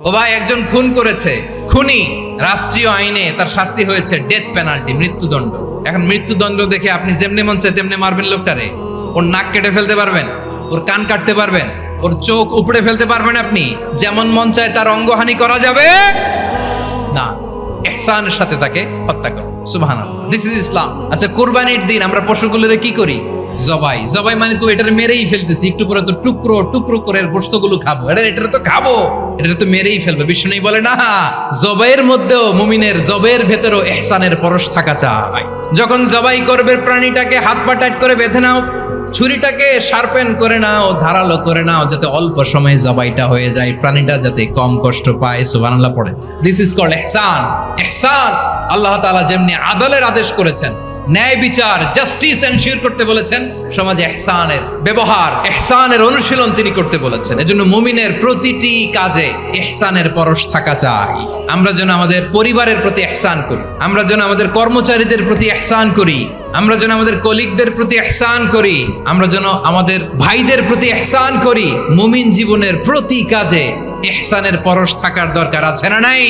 ও ভাই, একজন খুন করেছে, খুনি, রাষ্ট্রীয় আইনে তার শাস্তি হয়েছে ডেথ পেনাল্টি, মৃত্যুদণ্ড। এখন মৃত্যুদণ্ড দেখে আপনি যেমনি মন চায় তেমনি মারবেন লোকটারে? ওর নাক কেটে ফেলতে পারবেন? ওর কান কাটতে পারবেন? ওর চোখ উপড়ে ফেলতে পারবেন আপনি? যেমন মন চায় তার অঙ্গহানি করা যাবে না। ইহসানের সাথে তাকে হত্যা করো। সুবহানাল্লাহ, দিস ইজ ইসলাম। আচ্ছা, কুরবানির দিন আমরা পশুগুলোরে কি করি? জবাই। জবাই মানে তো এটারে মেরেই ফেলতেছি, একটু পরে তো টুকরো টুকরো করে গোশতগুলো খাবো, এটারে তো খাবো, এটারে তো মেরেই ফেলবে। বিষ্ণু বলে না, জবাইয়ের মধ্যেও, মুমিনের জবাইয়ের ভেতরেও ইহসানের পরশ থাকা চাই। যখন জবাই করবে প্রাণীটাকে হাত পা টাইট করে বেঁধে নাও, ছুরিটাকে শার্পেন করে নাও, ধারালো করে নাও, যাতে অল্প সময়ে জবাইটা হয়ে যায়, প্রাণীটা যাতে কম কষ্ট পায়। সুবহানাল্লাহ পড়ে। দিস ইজ কল্ড ইহসান। ইহসান আল্লাহ তাআলা যেমনি আদলের আদেশ করেছেন, ন্যায় বিচার, জাস্টিস এনশিওর করতে বলেছেন, সমাজে ইহসানের ব্যবহার, ইহসানের অনুশীলন তিনি করতে বলেছেন। এজন্য মুমিনের প্রতিটি কাজে ইহসানের পরশ থাকা চাই। আমরা যেন আমাদের পরিবারের প্রতি ইহসান করি, আমরা যেন আমাদের কর্মচারীদের প্রতি ইহসান করি, আমরা যেন আমাদের কলিগদের প্রতি ইহসান করি, আমরা যেন আমাদের ভাইদের প্রতি ইহসান করি। মুমিন জীবনের প্রতি কাজে ইহসানের পরশ থাকার দরকার আছে না নাই?